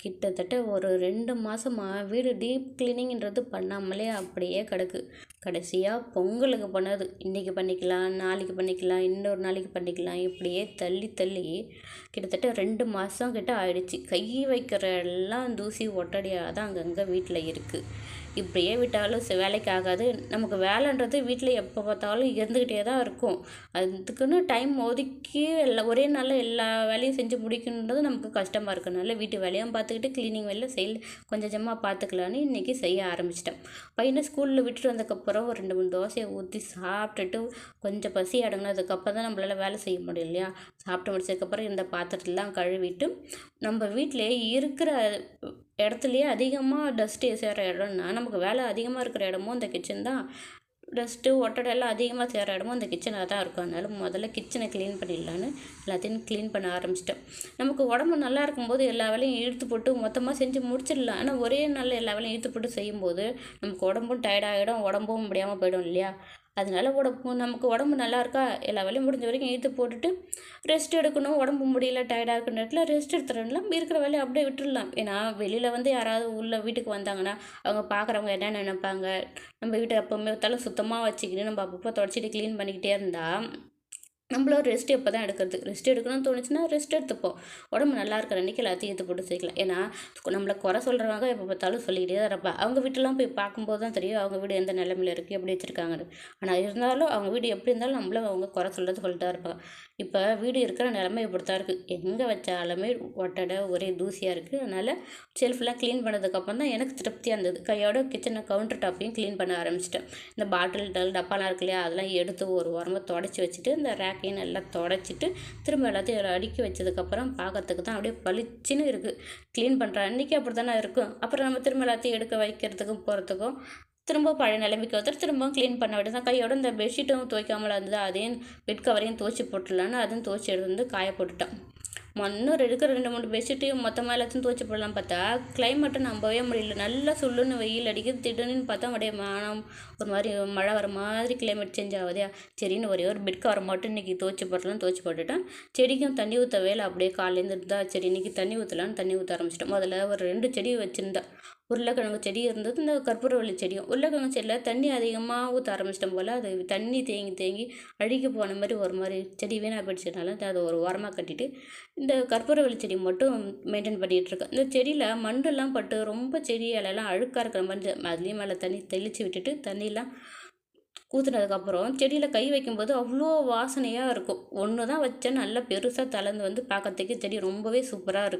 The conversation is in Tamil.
கிட்டத்தட்ட ஒரு 2 மாசமா வீடு டீப் கிளீனிங்ன்றது பண்ணாமலே அப்படியே கிடக்கு. கடைசியா பொங்கலுக்கு பண்ணது. இன்னைக்கு பண்ணிக்கலாம், நாளைக்கு பண்ணிக்கலாம், இன்னொரு நாளைக்கு பண்ணிக்கலாம். இப்படியே தள்ளி தள்ளி கிட்டத்தட்ட 2 மாசம் கிட்ட ஆயிடுச்சு. கை வைக்கிற எல்லாம் தூசி ஒட்டடையா தான் அங்கங்க வீட்ல இருக்கு. இப்படியே விட்டாலும் வேலைக்கு ஆகாது. நமக்கு வேலைன்றது வீட்ல எப்போ பார்த்தாலும் இருந்துக்கிட்டே தான் இருக்கும். அதுக்குன்னு டைம் ஒதுக்கி ஒரே நாள்ல எல்லா வேலையும் செஞ்சு முடிக்கணுன்றது நமக்கு கஷ்டமா இருக்கனால வீட்டு வேலையும் பார்த்துக்கிட்டு கிளீனிங் வேலை கொஞ்சம் கொஞ்சமாக பார்த்துக்கலான்னு இன்றைக்கி செய்ய ஆரம்பிச்சிட்டேன். பையனை ஸ்கூலில் விட்டுட்டு வந்ததுக்கப்புறம் ஒரு 2, 3 தோசையை ஊற்றி சாப்பிட்டுட்டு கொஞ்சம் பசி அடங்கினதுக்கப்புறம் தான் நம்மளால் வேலை செய்ய முடியும் இல்லையா? சாப்பிட்டு முடிச்சதுக்கப்புறம் இந்த பாத்திரத்தெல்லாம் கழுவிட்டு நம்ம வீட்டிலேயே இருக்கிற இடத்துலையே அதிகமாக டஸ்ட்டு சேர இடம்னா நமக்கு வேலை அதிகமாக இருக்கிற இடமும் இந்த கிச்சன் தான். டஸ்ட்டு ஒட்டடை எல்லாம் அதிகமாக சேர இடமும் அந்த கிச்சனாக தான் இருக்கும். அதனால முதல்ல கிச்சனை க்ளீன் பண்ணிடலான்னு எல்லாத்தையும் க்ளீன் பண்ண ஆரம்பிச்சிட்டேன். நமக்கு உடம்பு நல்லா இருக்கும்போது எல்லா வேலையும் இழுத்து போட்டு மொத்தமாக செஞ்சு முடிச்சிடலாம். ஆனால் ஒரே நாளில் எல்லா வேலையும் இழுத்து போட்டு செய்யும்போது நமக்கு உடம்பும் டயர்டாகிடும், உடம்பும் முடியாமல் போயிடும் இல்லையா? அதனால நமக்கு உடம்பு நல்லா இருக்கா, எல்லா வேலையும் முடிஞ்ச வரைக்கும் இழுத்து போட்டுட்டு ரெஸ்ட் எடுக்கணும். உடம்பு முடியல, டயர்டாக இருக்கிற நேரத்தில் ரெஸ்ட் எடுத்துடலாம். இருக்கிற வேலையை அப்படியே விட்டுடலாம். ஏன்னா வெளியில் வந்து யாராவது உள்ள வீட்டுக்கு வந்தாங்கன்னா அவங்க பார்க்குறவங்க என்ன நினைப்பாங்க? நம்ம வீட்டை எப்போவுமே தலை சுத்தமாக வச்சுக்கிட்டு நம்ம அப்பப்போ தொடச்சிட்டு க்ளீன் பண்ணிக்கிட்டே இருந்தால் நம்மளோட ரெஸ்ட் எப்போ தான் எடுக்கிறது? ரெஸ்ட் எடுக்கணும்னு தோணுச்சுன்னா ரெஸ்ட் எடுத்துப்போம். உடம்பு நல்லா இருக்கிற அன்றைக்கி எல்லாத்தையும் எடுத்து போட்டு சேர்க்கலாம். ஏன்னா நம்மளை குறை சொல்கிறவங்க எப்போ பார்த்தாலும் சொல்லிக்கிட்டே தான் இருப்பா. அவங்க வீட்டெல்லாம் போய் பார்க்கும்போது தான் தெரியும் அவங்க வீடு எந்த நிலமையில இருக்குது, எப்படி வச்சுருக்காங்கன்னு. ஆனால் இருந்தாலும் அவங்க வீடு எப்படி இருந்தாலும் நம்மள அவங்க குறை சொல்லிட்டு தான் இருப்பாங்க. இப்போ வீடு இருக்கிற நிலமை இப்படி தான் இருக்குது. எங்கே வச்சாலுமே ஒட்டடை ஒரே தூசியாக இருக்குது. அதனால் ஷெல்ஃப்லாம் க்ளீன் பண்ணதுக்கப்புறம் தான் எனக்கு திருப்தியாக இருந்தது. கையோட கிச்சனை கவுண்டர் டாப்பையும் க்ளீன் பண்ண ஆரம்பிச்சிட்டேன். இந்த பாட்டில் டப்பாலாம் இருக்கு இல்லையா, அதெல்லாம் எடுத்து ஒரு ஓரமாக தொடச்சி வச்சுட்டு இந்த ரேக்கையும் நல்லா தொடச்சிட்டு திரும்ப எல்லாத்தையும் அடுக்கி வச்சதுக்கப்புறம் பார்க்கறதுக்கு தான் அப்படியே பளிச்சுன்னு இருக்குது. க்ளீன் பண்ணுற அன்றைக்கி அப்படி தானே இருக்கும். அப்புறம் நம்ம திரும்ப எல்லாத்தையும் எடுக்க வைக்கிறதுக்கும் போகிறதுக்கும் திரும்ப பழைய நிலைமைக்கு வந்துட்டு திரும்பவும் க்ளீன் பண்ண வேண்டியது தான். கையோட இந்த பெட்ஷீட்டும் துவைக்காமல் இருந்தது, அதையும் பெட் கவரையும் துவைச்சி போட்டுடலான்னு அதுவும் துவைச்சி எடுத்து வந்து காய போட்டுட்டேன். இன்னும் இருக்கிற 2, 3 பெட்ஷீட்டையும் மொத்தமாக எல்லாத்தையும் துவைச்சி போடலாம் பார்த்தா கிளைமேட்டை நம்பவே முடியல. நல்லா சுள்ளுன்னு வெயில் அடிக்குது. திடீர்னு பார்த்தா அப்படியே ஒரு மாதிரி மழை வர மாதிரி கிளைமேட் சேஞ்ச் ஆகுதா? சரின்னு ஒரே ஒரு பெட் கவரை மட்டும் இன்றைக்கி துவைச்சி துவைச்சி போட்டுட்டேன். செடிக்கும் தண்ணி ஊற்ற வேலை அப்படியே காலையிலேருந்து இருந்தா சரி இன்றைக்கி தண்ணி ஊற்றலான்னு தண்ணி ஊற்ற ஆரம்பிச்சிட்டேன். முதல்ல ஒரு 2 செடி வச்சுருந்தேன். உருளைக்கிழங்கு செடி இருந்தது, இந்த கற்பூரவள்ளி செடியும். உருளைக்கிழங்கு செடியில் தண்ணி அதிகமாக ஊற்ற ஆரம்பிச்சிட்டோம் போல் அது தண்ணி தேங்கி தேங்கி அழுகி போன மாதிரி ஒரு மாதிரி செடி வீணாக போயிடுச்சதுனால அதை ஒரு ஓரமாக கட்டிட்டு இந்த கற்பூரவள்ளி செடி மட்டும் மெயின்டைன் பண்ணிகிட்ருக்கேன். இந்த செடியில் மண்டெல்லாம் பட்டு ரொம்ப செடி இலையெல்லாம் அழுக்காக இருக்கிற மாதிரி அதுலேயும் மேலே தண்ணி தெளித்து விட்டுட்டு தண்ணியெலாம் ஊற்றுனதுக்கப்புறம் செடியில் கை வைக்கும்போது அவ்வளோ வாசனையாக இருக்கும். ஒன்று தான் வச்சேன், நல்லா பெருசாக தளர்ந்து வந்து பார்க்கறதுக்கு செடி ரொம்பவே சூப்பராக இருக்குது.